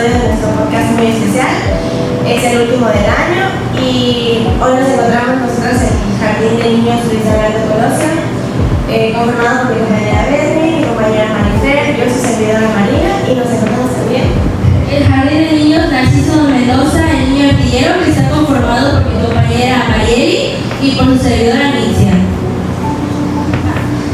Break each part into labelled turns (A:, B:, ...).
A: episodio de nuestro podcast muy especial. Es el último del año y hoy nos encontramos nosotros en el Jardín de Niños Luis Alberto Colosio, conformado por mi compañera Berni, mi compañera Marifer, yo soy servidora Marina y nos encontramos también
B: el Jardín de Niños Narciso Mendoza, el niño artillero, que está conformado por mi compañera Marieli y por su servidora Nicia.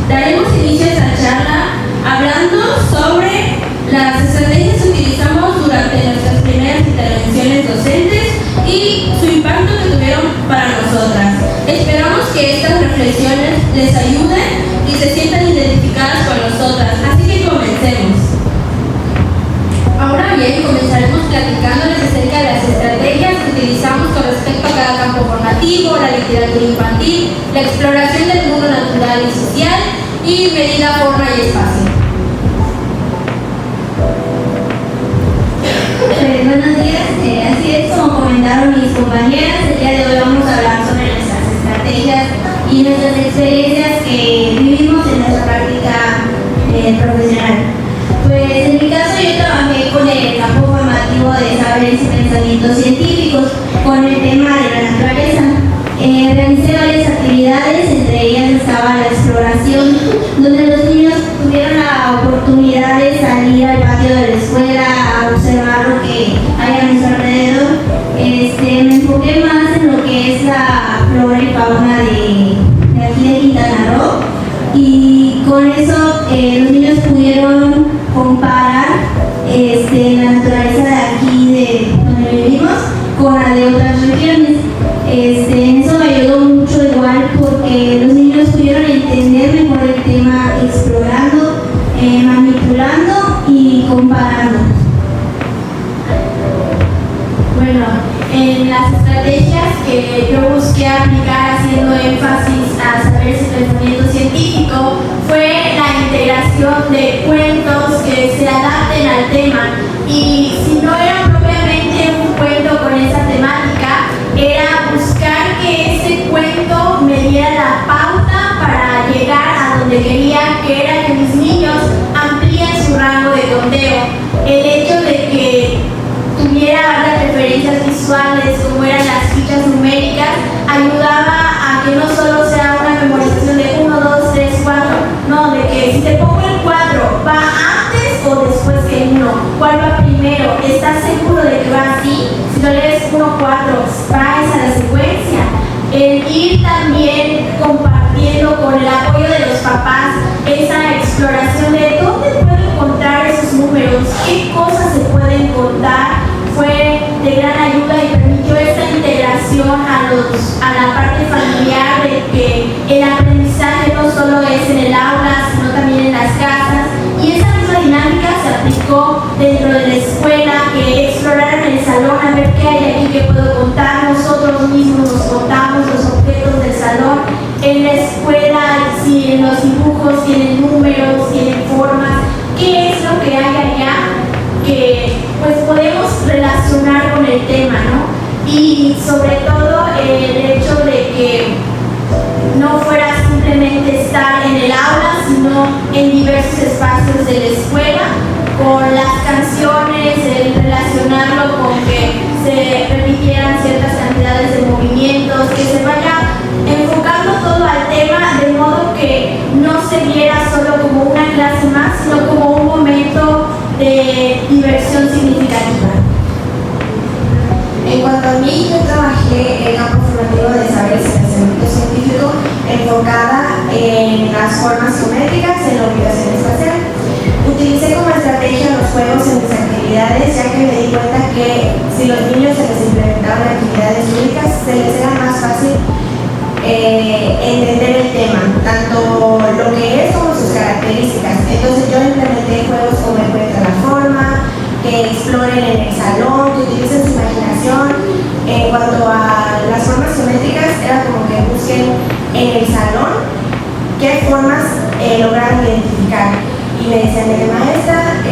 B: Daremos inicio a esta charla hablando sobre las estrategias que utilizamos durante nuestras primeras intervenciones docentes y su impacto que tuvieron para nosotras. Esperamos que estas reflexiones les ayuden y se sientan identificadas con nosotras, así que comencemos. Ahora bien, comenzaremos platicándoles acerca de las estrategias que utilizamos con respecto a cada campo formativo, la literatura infantil, la exploración del mundo natural y social y medida, forma y espacio.
C: Buenos días, así es como comentaron mis compañeras, el día de hoy vamos a hablar sobre nuestras estrategias y nuestras experiencias que vivimos en nuestra práctica profesional. Pues en mi caso yo trabajé con el campo formativo de saberes y pensamientos científicos con el tema de la naturaleza. Realicé varias actividades, entre ellas estaba la exploración, donde los niños tuvieron la oportunidad de salir al patio de la escuela a observar lo que hay a nuestro alrededor. Me enfoqué más en lo que es la flora y fauna de aquí de Quintana Roo, y con eso los niños pudieron comparar la naturaleza de aquí, de donde vivimos, con la de otras regiones. Eso me ayudó mucho igual porque los niños pudieron entender mejor el tema explorando, manipulando y comparando.
B: Bueno, en las estrategias que yo busqué aplicar haciendo énfasis a saberes y pensamiento científico fue la integración de cuentos que se adapten al tema, y si no era propiamente un cuento con esa temática, era buscar que ese cuento me diera la pauta para llegar a donde quería, que era que mis niños amplíen su rango de conteo. El hecho de que tuviera varias referencias visuales, como eran las fichas numéricas, ayudaba a que no solo sea una memorización de 1, 2, 3, 4, no, de que si te pongo el 4, ¿va antes o después que el 1? ¿Cuál va primero? ¿Estás seguro de que va así? Si lo lees 1, 4, va esa la secuencia. El ir también compartiendo con el apoyo de los papás esa exploración de dónde puedo encontrar esos números, qué cosas se pueden contar, fue de gran ayuda y permitió esta integración a la parte familiar, de que el aprendizaje no solo es en el aula, sino también en las casas, y esa misma dinámica se aplicó dentro de la escuela, que exploraron el salón a ver qué hay aquí que puedo contar. Nosotros mismos nos contamos los objetos del salón. En la escuela, si en los dibujos tienen números, tienen formas, qué es lo que hay allá que pues podemos relacionar con el tema, ¿no? Y sobre todo el hecho de que no fuera simplemente estar en el aula, sino en diversos espacios de la escuela, con las canciones, el relacionarlo con que se repitieran ciertas cantidades de movimientos, que se vaya enfocando todo al tema, de modo que no se viera solo como una clase más, sino como un momento de diversión significativa.
A: En cuanto a mí, yo trabajé en el campo formativo de saberes y pensamiento científico enfocada en las formas geométricas en la ubicación espacial. Utilicé como estrategia los juegos en mis actividades, ya que me di cuenta que si los niños se les implementaban actividades lúdicas, se les era más fácil entender el tema, tanto lo que es como sus características. Entonces yo implementé juegos como Encuentra la Forma, que exploren en el salón, que utilicen su imaginación. En cuanto a las formas geométricas, era como que busquen en el salón qué formas lograron identificar. Y me decían de que maestra,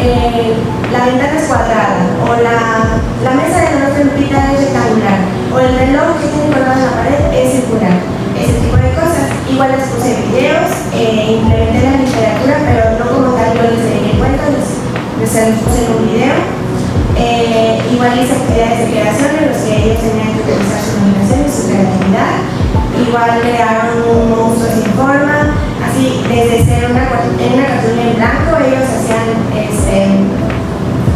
A: la ventana es cuadrada, o la mesa de la otra Lupita es rectangular, o el reloj que tiene colgado en la pared es circular. Ese tipo de cosas. Igual les puse videos, implementé la literatura, pero no como tal yo les leí el cuento, les puse en un video. creación en los que ellos tenían que utilizar su imaginación y su creatividad. Igual crearon un monstruo sin forma, así desde ser en una cartulina en blanco ellos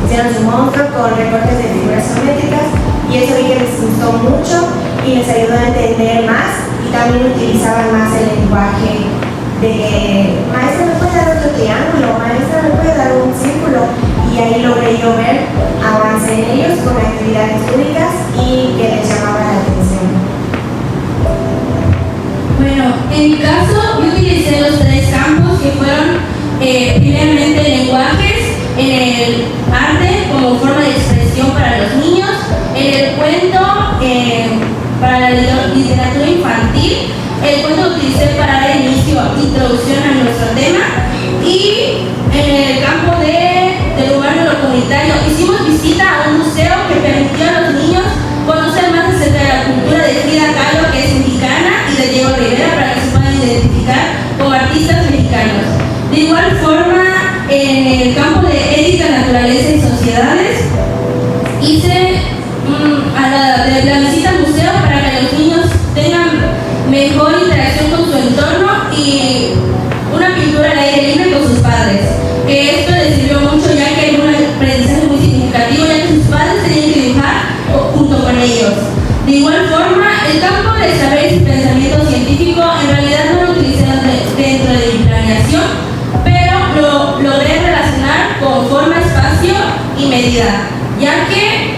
A: hicieron su monstruo con recortes de figuras geométricas y eso vi que les gustó mucho y les ayudó a entender más y también utilizaban más el lenguaje de que maestra me puede dar otro triángulo, maestra me puede dar un círculo y ahí logré yo ver avance en ellos con actividades únicas y que les llamaba la atención.
C: Bueno, en mi caso yo utilicé los 3 campos que fueron primeramente lenguajes, en el arte como forma de expresión para los niños, en el cuento para la literatura infantil. El cuento lo utilicé para dar inicio, introducción a nuestro tema, y en el campo del urbano comunitario hicimos visita a un museo que permitió a los niños conocer más acerca de la cultura de Frida Kahlo, que es mexicana, y de Diego Rivera, para que se puedan identificar como artistas mexicanos. De igual forma, en el campo de ética, naturaleza y sociedades, hice la visita al museo para que los niños tengan mejor interacción con su entorno y una pintura al aire libre con sus padres. Que esto les sirvió mucho, ya que era un aprendizaje muy significativo, ya que sus padres tenían que dibujar junto con ellos. De igual forma, el campo de saberes y pensamiento científico en realidad no lo utilicé dentro de mi planeación, pero lo logré relacionar con forma, espacio y medida, ya que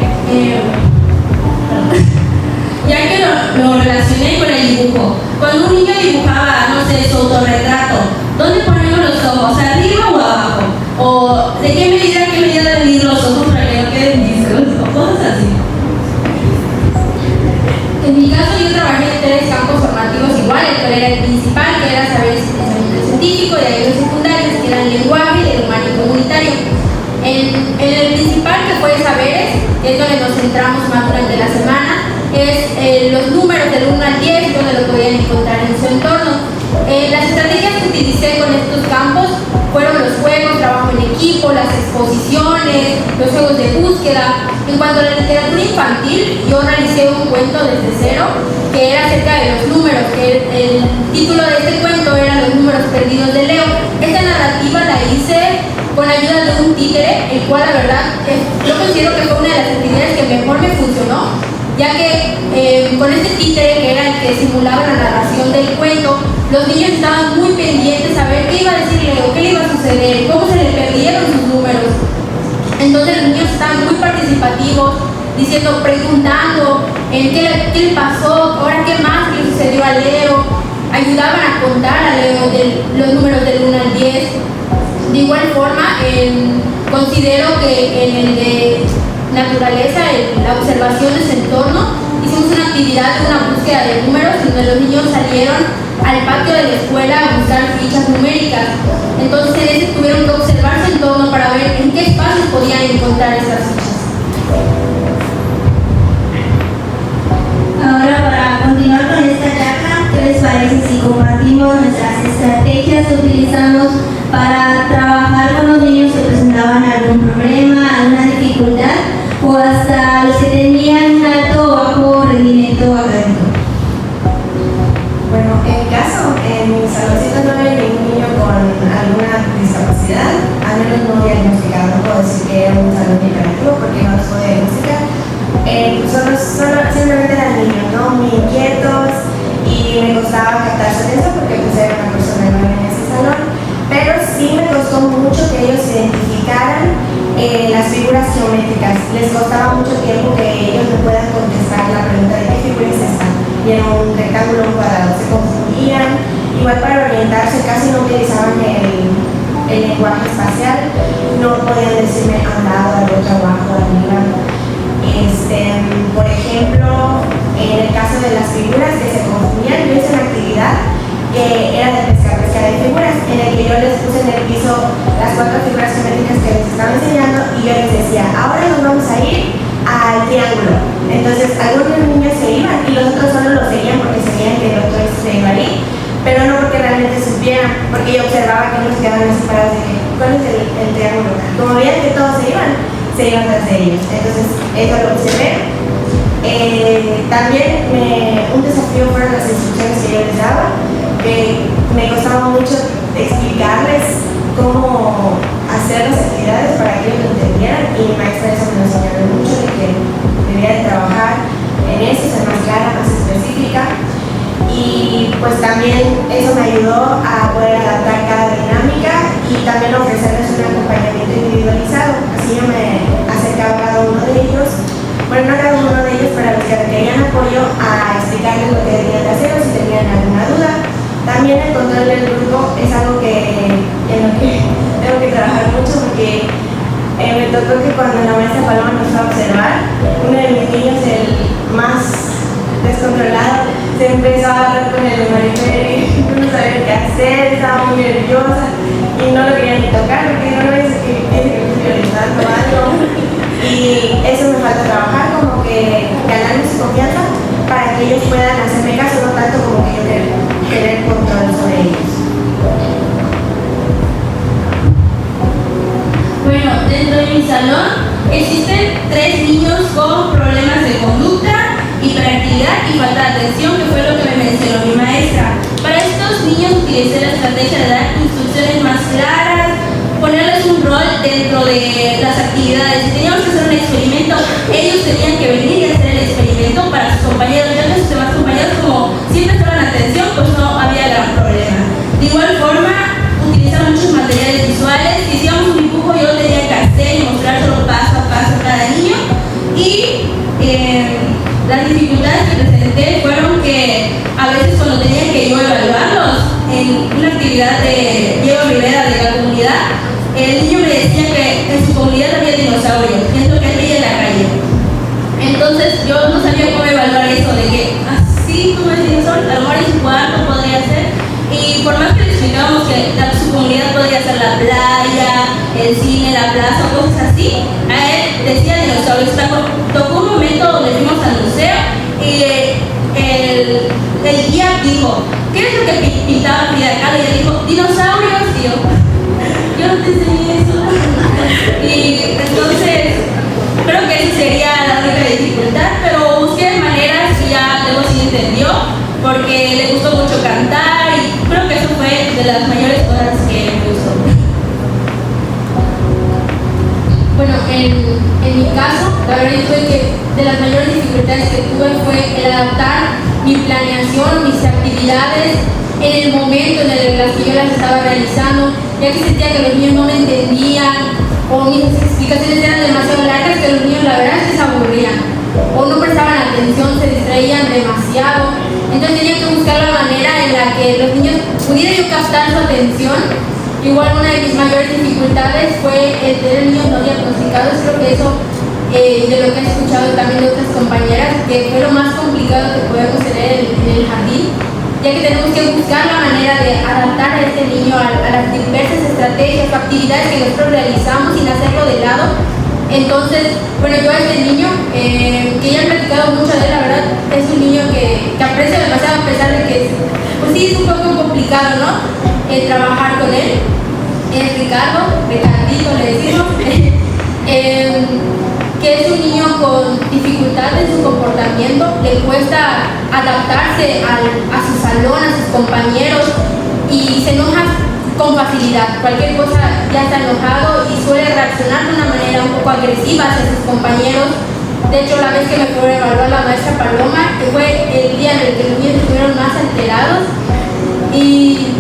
C: lo relacioné con el dibujo. Cuando un niño dibujaba, no sé, su autorretrato, ¿dónde ponemos los ojos? ¿Arriba o abajo? ¿O de qué medida deben ir los ojos para que no queden viscos? O cosas así. En mi caso yo trabajé en 3 campos formativos iguales, pero era el principal, que era saberes y pensamiento científico, y ahí los secundarios, que eran lenguaje y el humano y comunitario. En el principal, que fue saberes, que es donde nos centramos más durante la semana, es los números del 1 al 10, donde lo podían encontrar en su entorno. Las estrategias que utilicé con estos campos fueron los juegos, trabajo en equipo, las exposiciones, los juegos de búsqueda. En cuanto a la literatura infantil, yo realicé un cuento desde cero, que era acerca de los números, que el título de este cuento era Los números perdidos de Leo. Esta narrativa la hice con ayuda de un títere, el cual la verdad yo considero que fue una de las actividades que mejor me funcionó, ya que con este títere, que era el que simulaba la narración del cuento, los niños estaban muy pendientes a ver qué iba a decir Leo, qué le iba a suceder, cómo se le perdieron sus números. Entonces los niños estaban muy participativos, diciendo, preguntando qué le pasó, ahora qué más le sucedió a Leo, ayudaban a contar a Leo los números del 1 al 10. De igual forma, considero que en el de naturaleza, la observación de su entorno, hicimos una actividad de una búsqueda de números, donde los niños salieron al patio de la escuela a buscar fichas numéricas. Entonces en ese tuvieron que observar su entorno para ver en qué espacios podían encontrar esas fichas.
D: Ahora, para continuar con esta charla, ¿qué les parece si compartimos nuestras estrategias que utilizamos para trabajar con los niños que presentaban algún problema, alguna dificultad, o hasta los que tenían un alto o bajo rendimiento académico?
A: Bueno, en mi caso, en mi saloncito no había ningún niño con alguna discapacidad, al menos no diagnosticado. No puedo decir que era un salón hiperactivo porque no los puedo diagnosticar. Simplemente eran niños, ¿no? Muy inquietos, y me costaba captar su atención porque pues era una persona nueva en ese salón, pero sí me costó mucho que ellos identificaran las figuras geométricas. Les costaba mucho tiempo que ellos me puedan contestar la pregunta de qué figura es esta, y era un rectángulo o un cuadrado, se confundían. Igual para orientarse casi no utilizaban el lenguaje espacial, no podían decirme a un lado, al otro, abajo, arriba. Por ejemplo, en el caso de las figuras que se confundían, yo hice una actividad que era de pesca de figuras, en el que yo les puse en el piso las 4 figuras geométricas que les estaba enseñando y yo les decía, ahora nos vamos a ir al triángulo. Entonces algunos niños se iban y los otros solo los seguían porque sabían que el otro se iba a ir, pero no porque realmente supieran, porque yo observaba que ellos quedaban separados de que, ¿cuál es el triángulo? Como veían que todos se iban tras de ellos. Entonces eso lo observé También un desafío fueron las instrucciones que yo les daba, que me costaba mucho explicarles cómo hacer las actividades para que ellos lo entendieran, y mi maestra eso me lo enseñó mucho, de que debía de trabajar en eso, ser más clara, más específica, y pues también eso me ayudó a poder adaptar cada dinámica y también ofrecerles un acompañamiento individualizado. Así yo me acercaba a cada uno de ellos, bueno, no a cada uno de ellos, para los que requerían apoyo, a explicarles lo que debían de hacer o si tenían alguna duda. También el control del grupo es algo en lo que tengo que trabajar mucho, porque me tocó que cuando la maestra Paloma nos fue a observar, uno de mis niños, el más descontrolado, se empezó a hablar con el Marifer y no sabía qué hacer, estaba muy nerviosa y no lo quería ni tocar porque no lo dice que tiene que ir priorizando algo. Y eso me falta trabajar, como que ganarme su confianza para que ellos puedan hacerme caso, no tanto como que yo tener control sobre ellos.
C: Bueno, dentro de mi salón existen 3 niños con problemas de conducta, hiperactividad y falta de atención, que fue lo que me mencionó mi maestra. Para estos niños utilicé la estrategia de dar instrucciones más claras, ponerles un rol dentro de las actividades. Si teníamos que hacer un experimento, ellos tenían que venir y hacer el experimento para sus compañeros, ya que sus demás compañeros, como siempre estaban en atención, pues no había gran problema. De igual forma, utilizaba muchos materiales visuales. Si hacíamos un dibujo, yo tenía que hacer y mostrárselo paso a paso a cada niño. Y las dificultades que presenté fueron que a veces cuando tenía que yo evaluarlos en una actividad de Diego Rivera de la comunidad, el niño me decía que en su comunidad había dinosaurios, que es lo que él veía en la calle. Entonces yo no sabía cómo evaluar eso, de que así como el dinosaurio, a lo mejor en su cuarto podría ser. Y por más que le explicábamos que su comunidad podría ser la playa, el cine, la plaza, cosas así, a él decía dinosaurios. Tocó un momento donde fuimos al museo y el guía dijo, ¿qué es lo que pintaba Frida Kahlo? Y él dijo, dinosaurios, tío. Yo no te enseñé eso. Y entonces, creo que esa sería la única dificultad, pero busqué maneras y ya luego sí entendió, porque le gustó mucho cantar y creo que eso fue de las mayores cosas que me gustó.
B: Bueno, en mi caso, la verdad fue que de las mayores dificultades que tuve fue el adaptar mi planeación, mis actividades en el momento en el que yo las estaba realizando, ya que sentía que los niños no me entendían o mis explicaciones eran demasiado largas, que los niños la verdad es que se aburrían o no prestaban atención, se distraían demasiado. Entonces tenía que buscar la manera en la que los niños pudiera yo captar su atención. Igual una de mis mayores dificultades fue el tener niños no diagnosticados. Creo que eso, de lo que he escuchado también de otras compañeras, que fue lo más complicado que podemos tener en el jardín, ya que tenemos que buscar la manera de adaptar a este niño a las diversas estrategias o actividades que nosotros realizamos sin hacerlo de lado. Entonces, bueno, yo a este niño, que ya he platicado mucho de él, la verdad, es un niño que aprecio demasiado, a pesar de que, pues sí, es un poco complicado, ¿no? Trabajar con él. Es Ricardito le decimos, que es un niño con dificultad en su comportamiento, le cuesta adaptarse a su salón, a sus compañeros, y se enoja con facilidad. Cualquier cosa ya está enojado y suele reaccionar de una manera un poco agresiva hacia sus compañeros. De hecho, la vez que me fue a evaluar la maestra Paloma, que fue el día en el que los niños estuvieron más alterados, y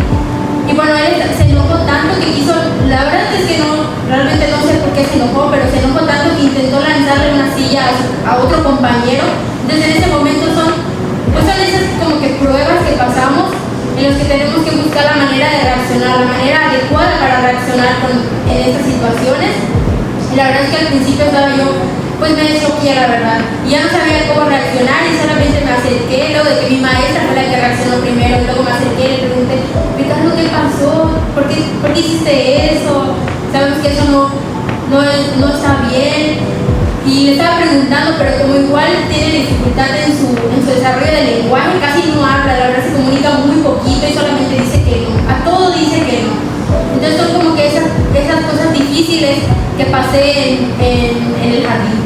B: bueno, él se enojó tanto que quiso, la verdad es que no, realmente no sé por qué se enojó, pero se enojó tanto que intentó lanzarle una silla a otro compañero. Entonces en ese momento son esas como que pruebas que pasamos, en los que tenemos que buscar la manera de reaccionar, la manera adecuada para reaccionar en estas situaciones. Y la verdad es que al principio estaba yo, pues me deschoqué, la verdad, y ya no sabía cómo reaccionar y solamente me acerqué, luego de que mi maestra fue la que reaccionó primero, y luego me acerqué y le pregunté, Ricardo, ¿qué pasó? ¿Por qué hiciste eso? Sabemos que eso no está bien. Y le estaba preguntando, pero como igual tiene dificultad en su desarrollo del lenguaje, casi no habla, la verdad se comunica muy poquito y solamente dice que no, a todo dice que no. Entonces son como que esas cosas difíciles que pasé en el jardín.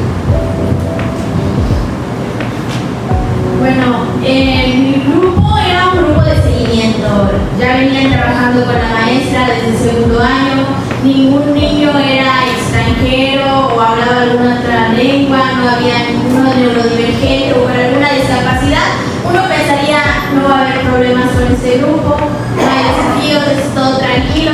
B: ningún niño era extranjero o hablaba alguna otra lengua, no había ninguno neurodivergente o con alguna discapacidad, uno pensaría no va a haber problemas con este grupo, no hay desafíos, es todo tranquilo,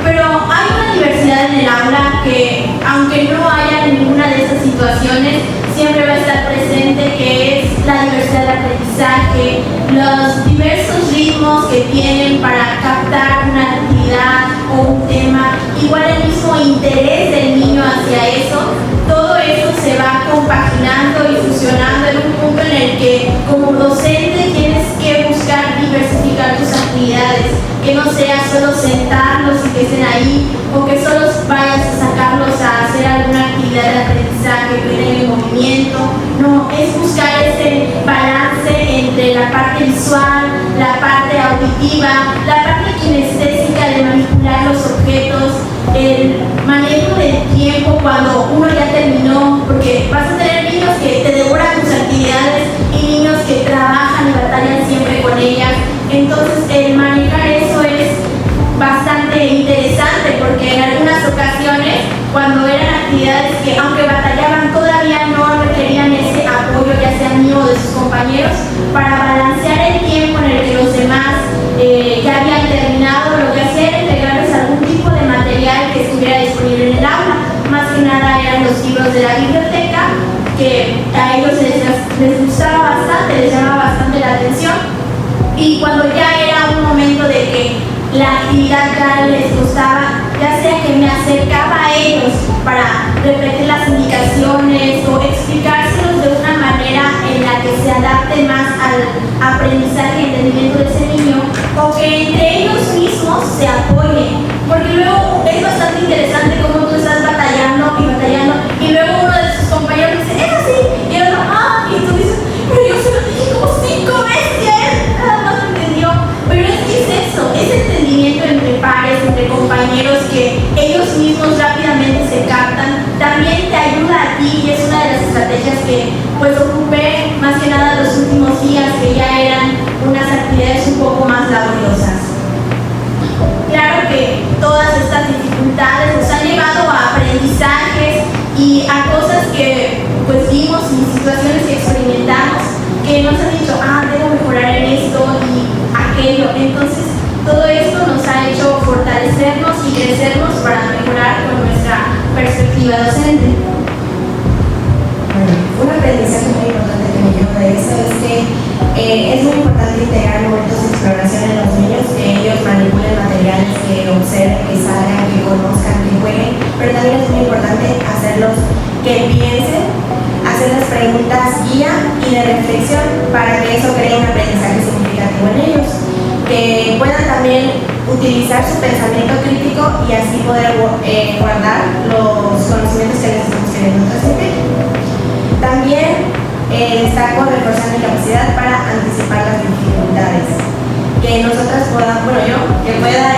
B: pero hay una diversidad en el aula que, aunque no haya ninguna de esas situaciones, siempre va a estar presente, que es la diversidad de aprendizaje, los diversos ritmos que tienen para captar una actividad o un tema, igual el mismo interés del niño hacia eso, todo eso se va compaginando y fusionando en un punto en el que como docente tienes que buscar diversificar tus actividades, que no sea solo sentarlos y que estén ahí, o que solo vayas a sacarlos a hacer alguna actividad de aprendizaje que tenga movimiento. No, es buscar ese balance entre la parte visual, la parte auditiva, la parte kinestésica de manipular los objetos, el manejo del tiempo cuando uno ya terminó, porque vas a tener niños que te devoran tus actividades y niños que trabajan y batallan siempre con ellas. Entonces el manejar eso es bastante interesante, porque en algunas ocasiones cuando eran actividades que aunque batallaban todavía no requerían ese apoyo, ya sea mío o de sus compañeros, para balancear el tiempo en el que los demás ya habían terminado, lo que hacía era entregarles algún tipo de material que estuviera disponible en el aula. Más que nada eran los libros de la biblioteca, que a ellos les gustaba bastante, les llamaba bastante la atención, y cuando ya era un momento de que la actividad ya les costaba, ya sea que me acercaba a ellos para repetir las indicaciones o explicárselos de una manera en la que se adapte más al aprendizaje y entendimiento de ese niño, o que entre ellos mismos se apoyen, porque luego es bastante interesante cómo tú estás batallando y luego uno de sus compañeros dice, es así, y el otro, y tú dices, pero yo se lo dije como 5 veces y él nada más lo entendió. Pero es que es eso, ese entendimiento entre pares, entre compañeros, que ellos mismos rápidamente se captan, también te ayuda a ti, y es una de las estrategias que pues ocupé más que nada los últimos días, que ya eran unas actividades un poco más laboriosas. Claro que todas estas dificultades nos han llevado a aprendizajes y a cosas que pues vimos y situaciones que experimentamos, que nos han dicho, debo mejorar en esto y aquello. Entonces todo esto nos ha hecho fortalecernos y crecernos para mejorar con nuestra perspectiva docente.
A: Bueno, un aprendizaje muy importante que me llevo de eso es que es muy importante integrar momentos de exploración en los niños, que ellos manipulen materiales, que observen, que salgan, que conozcan, que jueguen, pero también es muy importante hacerlos que piensen, hacerles preguntas guía y de reflexión para que eso cree un aprendizaje significativo en ellos, que puedan también utilizar su pensamiento crítico y así poder guardar los conocimientos que les estamos queriendo transmitir. También destaco reforzar mi capacidad para anticipar las dificultades, que nosotras podamos, que pueda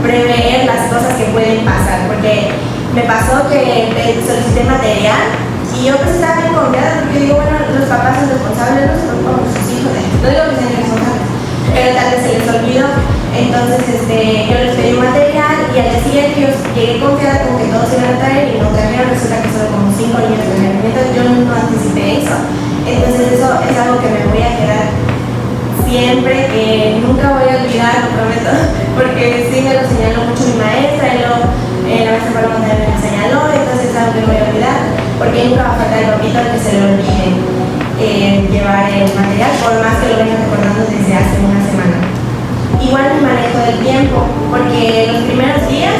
A: prever las cosas que pueden pasar, porque me pasó que solicité material y yo pues estaba bien confiada, porque digo, los papás son responsables, no se preocupan por sus hijos, no digo que sean responsables, pero tal vez se les olvidó. Entonces yo les pedí un material y al día siguiente yo llegué confiada con que todos iban a traer y no trajeron, resulta que solo como 5 niños trajeron. Entonces yo no anticipé eso. Entonces eso es algo que me voy a quedar siempre, que nunca voy a olvidar, lo prometo, porque sí me lo señaló mucho mi maestra, y luego la maestra Paloma también me lo señaló, entonces es algo que no voy a olvidar, porque nunca va a faltar el papito al que se le olvide llevar el material, por más que lo vengan recordando desde hace una semana. Igual mi manejo del tiempo, porque los primeros días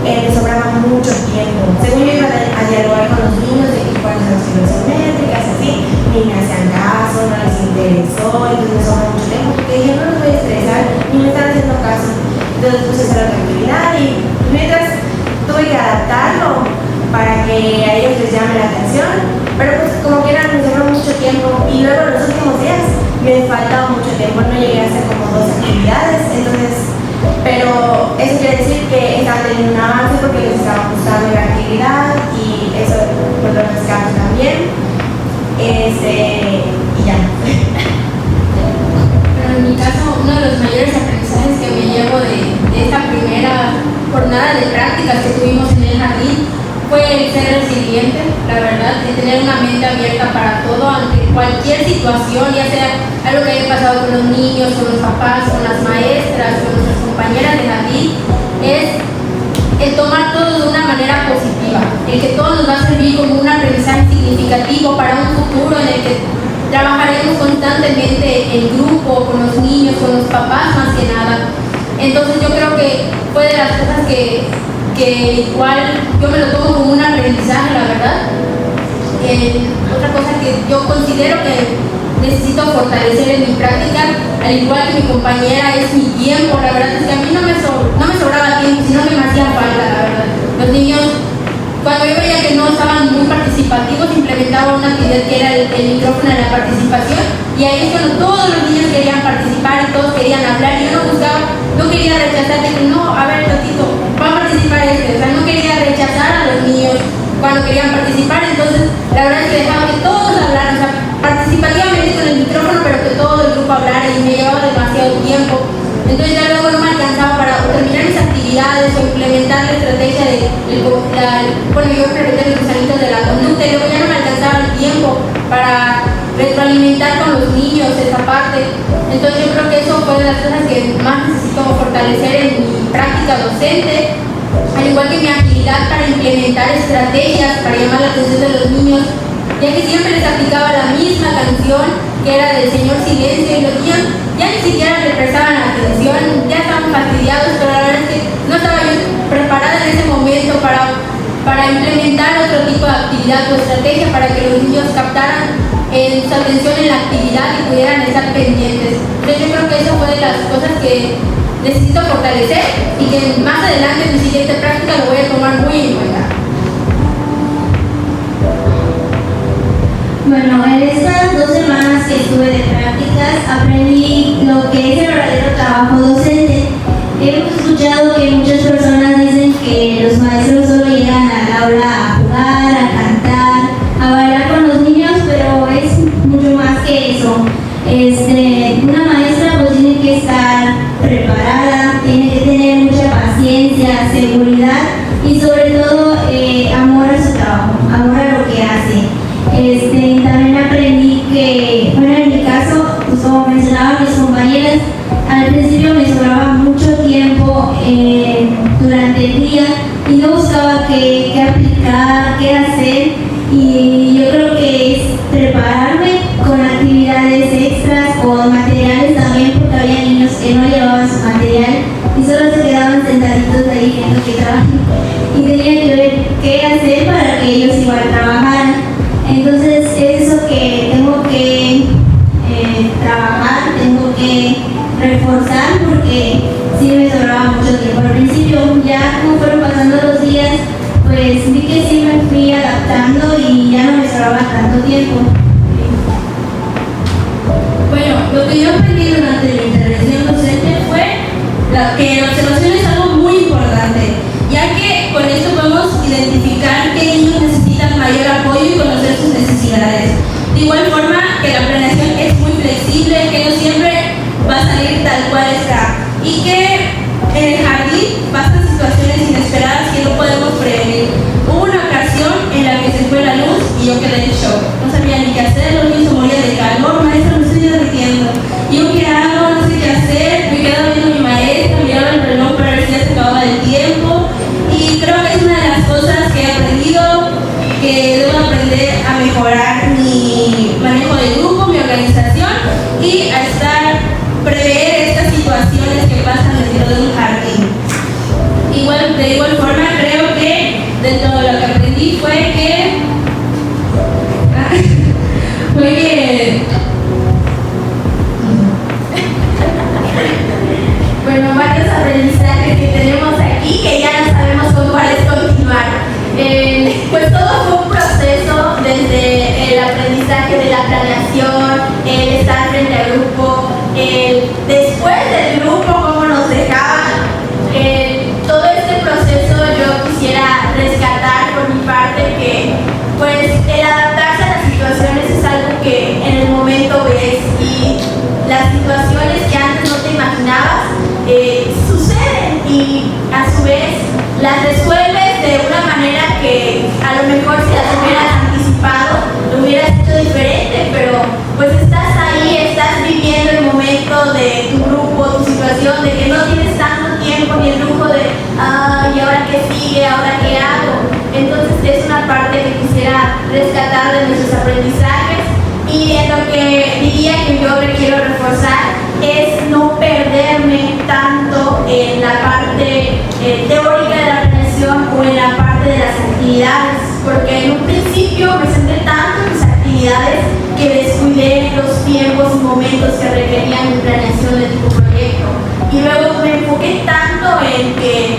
A: me sobraba mucho tiempo. Según yo iba a dialogar con los niños de cuáles son las figuras geométricas, así, ni me hacían caso, no les interesó, entonces me sobra mucho tiempo, porque dije, no los voy a estresar, ni me están haciendo caso. Entonces puse a hacer otra actividad y mientras tuve que adaptarlo para que a ellos les llame la atención, pero pues como que me sobró mucho tiempo, y luego los últimos días me faltaba mucho tiempo, no llegué a hacer como 2 actividades, entonces, pero eso quiere decir que estaban teniendo un avance porque les estaba gustando la actividad, y eso pues lo rescato también, y ya.
B: Pero en mi caso, uno de los mayores aprendizajes que me llevo de esta primera jornada
E: tener una mente abierta para todo ante cualquier situación, ya sea algo que haya pasado con los niños, con los papás, con las maestras, con nuestras compañeras de jardín, es el tomar todo de una manera positiva, el que todo nos va a servir como un aprendizaje significativo para un futuro en el que trabajaremos constantemente en grupo, con los niños, con los papás más que nada. Entonces yo creo que fue de las cosas que igual yo me lo tomo como un aprendizaje, la verdad. Otra cosa que yo considero que necesito fortalecer en mi práctica, al igual que mi compañera, es mi tiempo. La verdad es que a mí no me sobraba tiempo, sino que me hacía falta, la verdad. Los niños, cuando yo veía que no estaban muy participativos, implementaba una actividad que era el micrófono en la participación, y ahí es cuando todos los niños querían participar y todos querían hablar, y yo no quería rechazar, de que no, a ver, Totito, va a participar o sea, no quería rechazar a los niños cuando querían participar. Entonces la verdad es que dejaba que todos hablaran, o sea, participativamente con el micrófono, pero que todo el grupo hablara, y me llevaba demasiado tiempo. Entonces ya luego no me alcanzaba para terminar mis actividades o implementar la estrategia bueno, yo implementé los guisanitos de la conducta, y luego ya no me alcanzaba el tiempo para retroalimentar con los niños esa parte. Entonces yo creo que eso fue de las cosas que más necesito fortalecer en mi práctica docente, al igual que mi agilidad para implementar estrategias para llamar la atención de los niños, ya que siempre les aplicaba la misma canción que era del Señor Silencio, y los niños ya ni siquiera le prestaban atención, ya estaban fastidiados, pero la verdad es que no estaba yo preparada en ese momento para implementar otro tipo de actividad o estrategia para que los niños captaran su atención en la actividad y pudieran estar pendientes. Entonces yo creo que eso fue de las cosas que necesito fortalecer y que más adelante en mi siguiente práctica lo voy a tomar muy en cuenta.
D: Bueno, en estas 2 semanas que estuve de prácticas aprendí lo que es el verdadero trabajo docente. Hemos escuchado que muchas personas dicen que los maestros solo llegan al aula a jugar, a cantar, a bailar con los niños, pero es mucho más que eso. Una maestra pues tiene que estar preparada, tiene que tener mucha paciencia, seguridad y sobre todo amor a su trabajo, amor a lo que hace. También aprendí que, bueno, en mi caso, pues como mencionaban mis compañeras, al principio me sobraba mucho tiempo durante el día y no buscaba qué aplicar, qué hacer, y yo creo que es prepararme con actividades extras, con materiales también, porque había niños que no llevaban su material y solo se quedaban sentaditos ahí viendo que trabajan, y tenía que ver qué hacer para que ellos igual trabajaran. Entonces es eso que tengo que trabajar, tengo que reforzar, porque sí me sobraba mucho tiempo al principio. Ya como fueron pasando los días, pues vi que sí me fui adaptando y ya no me sobraba tanto tiempo.
C: Bueno, lo que yo aprendí durante la intervención docente fue que la observación es algo muy importante, ya que con esto podemos identificar qué niños necesitan mayor apoyo y conocer sus necesidades. De igual forma que la planeación es muy flexible, que no siempre va a salir tal cual está, y que en el jardín pasan situaciones inesperadas que no podemos prevenir. Hubo una ocasión en la que se fue la luz y yo quedé en shock. No sabía ni qué hacer, los niños se morían de calor, maestra, me estoy derritiendo. ¿Yo qué hago? No sé qué hacer. Me quedaba viendo a mi maestra, miraba el reloj para ver si ya se acababa el tiempo. Y creo que es una de las cosas que he aprendido, que debo aprender a mejorar mi manejo de grupo, mi organización, y a prever estas situaciones que pasan dentro de un jardín. De igual forma, creo que dentro de lo que aprendí fue que
B: Bueno, varios aprendizajes que tenemos aquí que ya no sabemos con cuáles continuar. Pues todo fue un proceso, desde el aprendizaje de la planeación, el estar frente al grupo, después del grupo, cómo nos dejaban. Todo este proceso yo quisiera rescatar por mi parte que pues el adaptarse a las situaciones es algo que en el momento ves, y las situaciones que antes no te imaginabas suceden, y a su vez las resuelves de una manera que a lo mejor si las hubieras anticipado rescatar de nuestros aprendizajes. Y en lo que diría que yo le quiero reforzar es no perderme tanto en la parte teórica de la planeación o en la parte de las actividades, porque en un principio me centré tanto en mis actividades que descuidé los tiempos y momentos que requerían mi planeación de tipo proyecto. Y luego me enfoqué tanto en que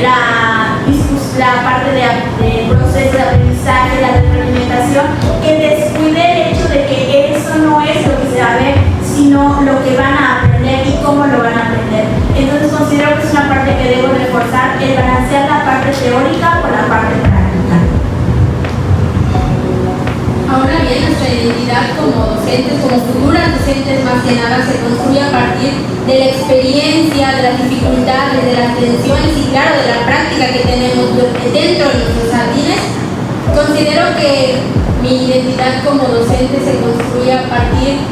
B: la parte del proceso de aprendizaje, la retroalimentación, que descuidé el hecho de que eso no es lo que se va a ver, sino lo que van a aprender y cómo lo van a aprender. Entonces considero que es una parte que debo reforzar, el balancear la parte teórica con la parte práctica.
E: Ahora bien, nuestra identidad como docentes, como futuras docentes más que nada, se construye a partir de la experiencia, de las dificultades, de las tensiones y claro, de la práctica que tenemos dentro de nuestros jardines. Considero que mi identidad como docente se construye a partir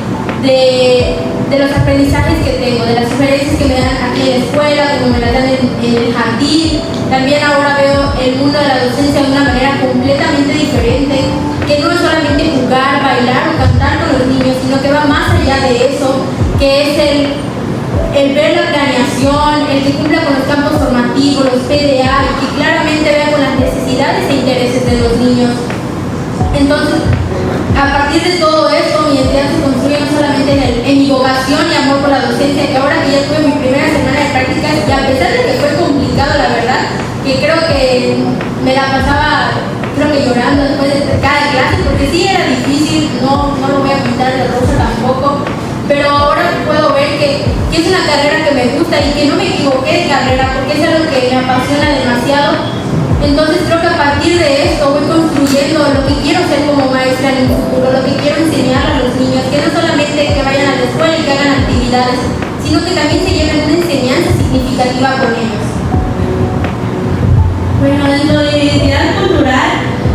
E: de los aprendizajes que tengo, de las sugerencias que me dan aquí en la escuela, como me las dan en el jardín. También ahora veo el mundo de la docencia de una manera completamente diferente, que no es solamente jugar, bailar o cantar con los niños, sino que va más allá de eso, que es el ver la planeación, el que cumpla con los campos formativos, los PDA, y que claramente vea con las necesidades e intereses de los niños. Entonces, a partir de todo esto, mi identidad se construye no solamente en mi vocación y amor por la docencia, que ahora que ya tuve mi primera semana de prácticas, y a pesar de que fue complicado, la verdad, que creo que me la pasaba, llorando después de cada clase, porque sí era difícil, no lo voy a pintar de rosa tampoco, pero ahora puedo ver que es una carrera que me gusta y que no me equivoqué de carrera, porque es algo que me apasiona demasiado. Entonces creo que a partir de esto voy construyendo lo que quiero ser como maestra en el futuro, lo que quiero enseñar a los niños, que no solamente que vayan a la escuela y que hagan actividades, sino que también se lleven una enseñanza significativa con ellos.
D: Bueno, dentro de mi identidad cultural,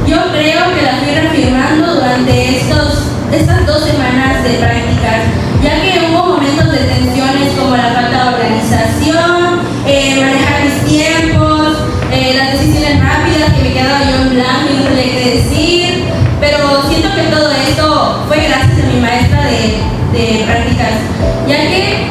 D: yo creo que la fui reafirmando durante estas 2 semanas de prácticas, ya que hubo momentos de tensiones como la falta de organización, manejar mis tiempos, las decisiones rápidas, que me quedaba yo en blanco y no sabía qué decir, pero siento que todo esto fue gracias a mi maestra de prácticas, ya que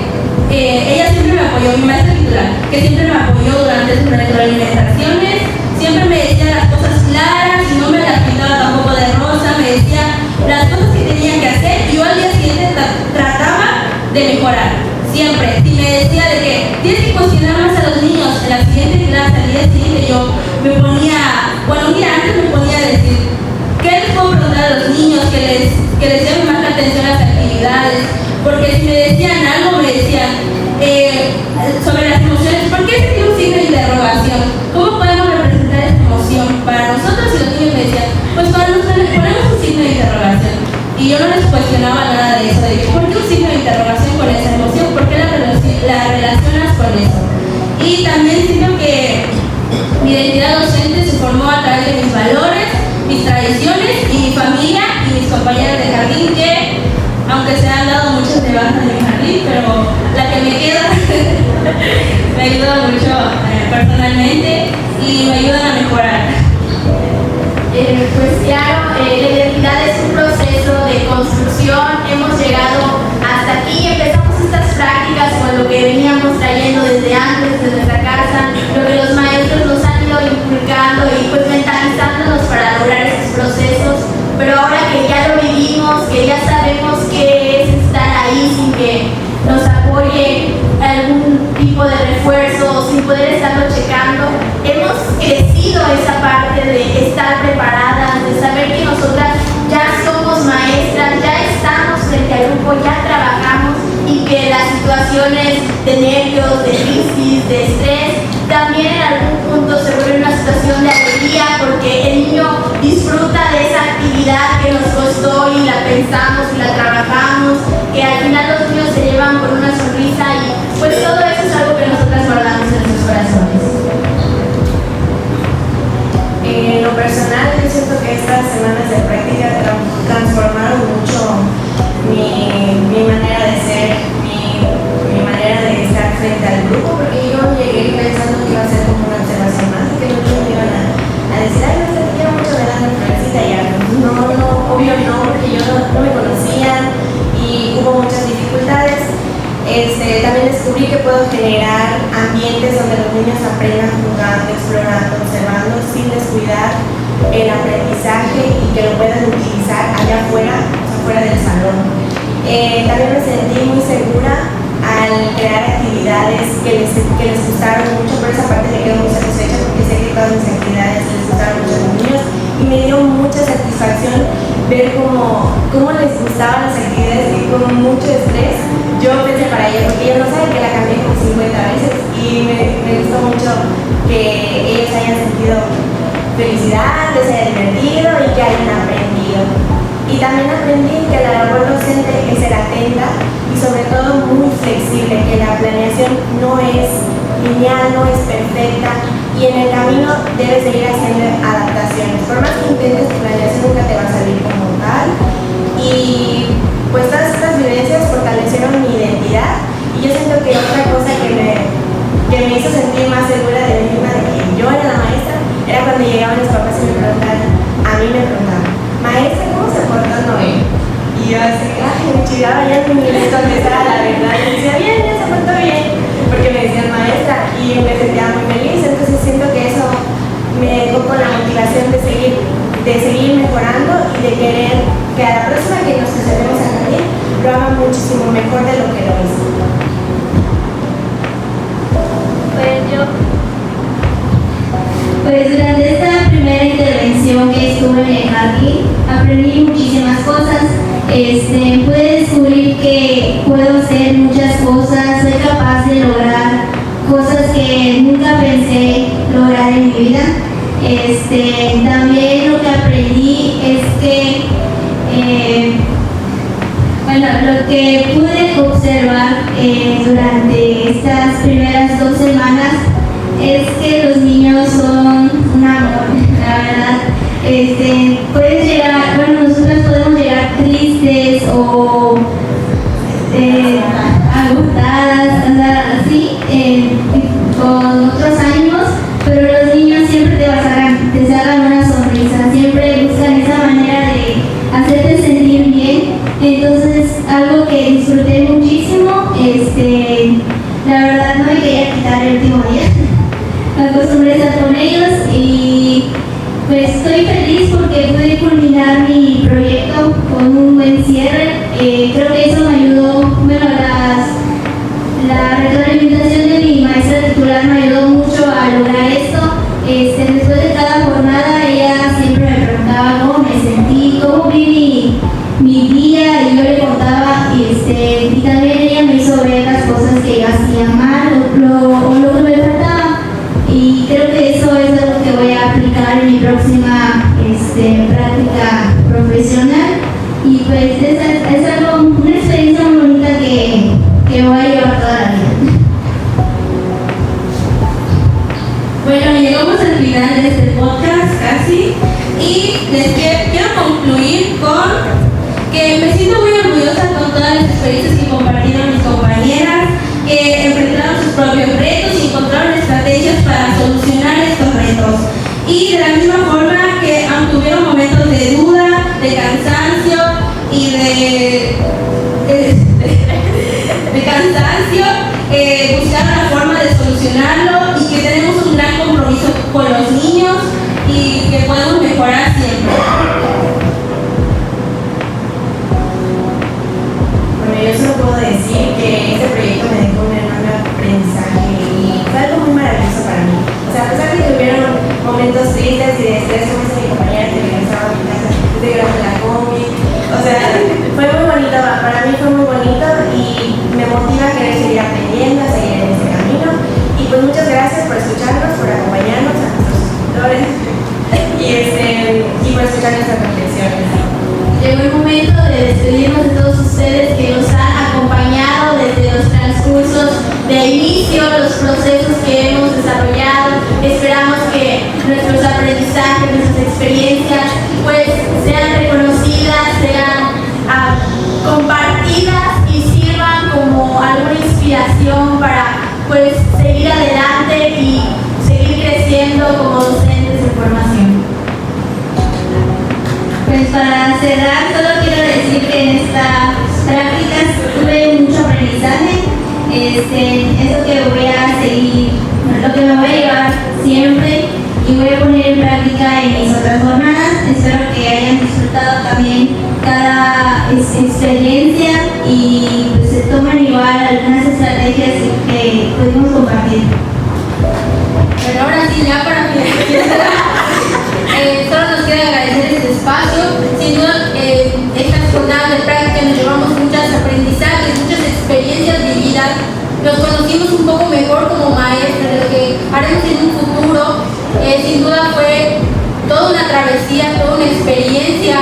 D: ella siempre me apoyó, mi maestra titular, que siempre me apoyó durante sus retroalimentaciones, siempre me decía las cosas claras y no me las pintaba tampoco de rosa, me decía las cosas que tenía que hacer y yo al día siguiente trataba de mejorar, siempre. Si me decía de que tienes que cuestionar más a los niños en la siguiente clase, al día siguiente yo me ponía, un día antes me ponía a decir, ¿qué les puedo preguntar a los niños? Que les llame más la atención a las actividades, porque si me decían algo, me decían sobre las emociones, ¿por qué se tiene un signo de interrogación? ¿Cómo podemos representar esa emoción? Para nosotros, y los niños me decían, pues para nosotros les ponemos un signo de interrogación. Y yo no les cuestionaba nada de eso, de que, ¿por qué un signo de interrogación con esa emoción? ¿Por qué la relacionas con eso? Y también siento que mi identidad docente se formó a través de mis valores, mis tradiciones y mi familia y mis compañeros de jardín, que aunque se han dado muchas de baja en mi jardín, pero la que me queda me ayuda mucho personalmente y me ayudan a mejorar.
B: Pues claro, la identidad es un proceso de construcción. Hemos llegado hasta aquí, empezamos estas prácticas con lo que veníamos trayendo desde antes, desde nuestra casa, lo que los maestros nos han ido inculcando y pues mentalizándonos para lograr esos procesos. Pero ahora que ya lo vivimos, que ya sabemos qué es estar ahí sin que nos apoye algún tipo de refuerzo, sin poder estarlo checando, hemos crecido esa parte de estar preparadas, de saber que nosotras ya somos maestras, ya estamos frente al grupo, ya trabajamos y que las situaciones de nervios, de crisis, de estrés, también en algún punto se vuelve una situación de alegría porque el niño disfruta de esa actividad que nos costó y la pensamos y la trabajamos, que al final los niños se llevan con una sonrisa y pues todo eso es algo que nosotras guardamos en nuestros corazones.
A: En lo personal, yo siento que estas semanas de práctica transformaron mucho mi manera de ser, mi manera de estar frente al grupo, porque yo llegué pensando que iba a ser como una observación más, que los niños me iban a decir, ay, no sé, te quiero mucho, me dan una florecita y ya, no porque yo no me conocía y hubo muchas dificultades. También descubrí que puedo generar ambientes donde los niños aprendan jugando, explorando, observando, sin descuidar el aprendizaje y que lo puedan utilizar allá afuera, o sea, fuera del salón. También me sentí muy segura al crear actividades que les gustaron mucho. Por esa parte me quedo muy satisfecha porque sé que todas mis actividades les gustaron mucho a los niños y me dio mucha satisfacción ver cómo les gustaban las actividades y con mucho estrés yo pensé para ellos, porque ellos no saben que la cambié como 50 veces y me gustó mucho que ellos hayan sentido felicidad, que se hayan divertido y que hayan aprendido. Y también aprendí que la labor docente es ser atenta y sobre todo muy flexible, que la planeación no es lineal, no es perfecta y en el camino debes seguir haciendo adaptaciones. Por más que intentes, tu planeación nunca te va a salir como tal. Y pues todas estas vivencias fortalecieron mi identidad y yo siento que otra cosa que me hizo sentir más segura de mí misma de que yo era la maestra era cuando llegaban los papás y me preguntaban, maestra, ¿cómo se portó Noé? Y yo así, me chivaba, ya ni les contestaba la verdad. Y decía, bien, ya se portó bien, porque me decían maestra y me sentía muy feliz. Entonces siento que eso me dejó con la motivación de seguir mejorando y de querer que a la próxima que nos presentemos a jardín lo haga muchísimo mejor de lo que lo hizo.
D: Pues durante esta primera intervención que estuve en el jardín, aprendí muchísimas cosas. Pude descubrir que puedo hacer muchas cosas, soy capaz de lograr cosas que nunca pensé lograr en mi vida. También lo que aprendí es que, lo que pude observar durante estas primeras 2 semanas es que los niños son un amor, la verdad. Nosotros podemos llegar tristes o agotadas, andar así, con otros ánimos, pero los niños siempre te sacan una sonrisa, siempre buscan esa manera de hacerte sentir bien. Entonces, algo que disfruté muchísimo, la verdad no me quería quitar el último día. Me acostumbré a estar con ellos y pues estoy feliz porque pude culminar mi proyecto con un buen cierre. Creo que eso me ayudó, la retroalimentación de mi maestra titular me ayudó mucho a lograr esto. Después de cada jornada ella siempre me preguntaba cómo me sentí, cómo vi mi día y yo le contaba y también ella me hizo ver las cosas que yo hacía mal o lo que me faltaba. Y creo que eso es algo que voy a aplicar en mi próxima práctica profesional. Y pues es algo, una experiencia muy bonita que voy a llevar toda la vida.
C: Bueno, llegamos al final de este podcast casi y quiero concluir con que me siento muy orgullosa con todas las experiencias que compartieron mis compañeras, que enfrentaron sus propios retos y encontraron estrategias para solucionar estos retos. Y de la misma forma que aunque hubieron momentos de duda, de cansancio y buscaron la forma de solucionarlo y que tenemos un gran compromiso con los niños y que podemos mejorar siempre.
A: Bueno, yo solo puedo decir que este proyecto me dejó un enorme aprendizaje y fue algo muy maravilloso para mí. O sea, a pesar de que hubieron momentos tristes y de estrés, como dice mi compañera que regresaba a mi casa de grande la combi, o sea, fue muy bonito, para mí fue muy bonito y me motiva a querer seguir aprendiendo, a seguir en este camino. Y pues muchas gracias por escucharnos, por acompañarnos a nuestros suscriptores y por escuchar nuestras reflexiones.
B: Llegó el momento de despedirnos de todos ustedes que nos han acompañado desde los transcursos de inicio, los procesos que hemos desarrollado. Esperamos que nuestros aprendizajes, nuestras experiencias, pues sean reconocidas, sean compartidas y sirvan como alguna inspiración para pues seguir adelante y seguir creciendo como docentes de formación.
D: Pues para cerrar, solo quiero eso que voy a seguir, lo que me voy a llevar siempre y voy a poner en práctica en mis otras jornadas. Espero que hayan disfrutado también cada experiencia y pues se tomen igual algunas estrategias que pudimos compartir.
E: Pero ahora sí, ya para finalizar, solo nos queda agradecer este espacio. Sin duda, estas jornadas de práctica nos llevamos muchos aprendizajes, muchas experiencias vividas. Nos conocimos un poco mejor como maestros, de lo que haremos en un futuro. Sin duda fue toda una travesía, toda una experiencia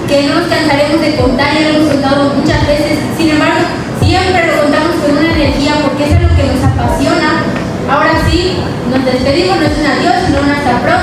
E: que no nos cansaremos de contar, ya lo hemos contado muchas veces. Sin embargo, siempre lo contamos con una energía porque eso es lo que nos apasiona. Ahora sí, nos despedimos, no es un adiós, sino un hasta pronto.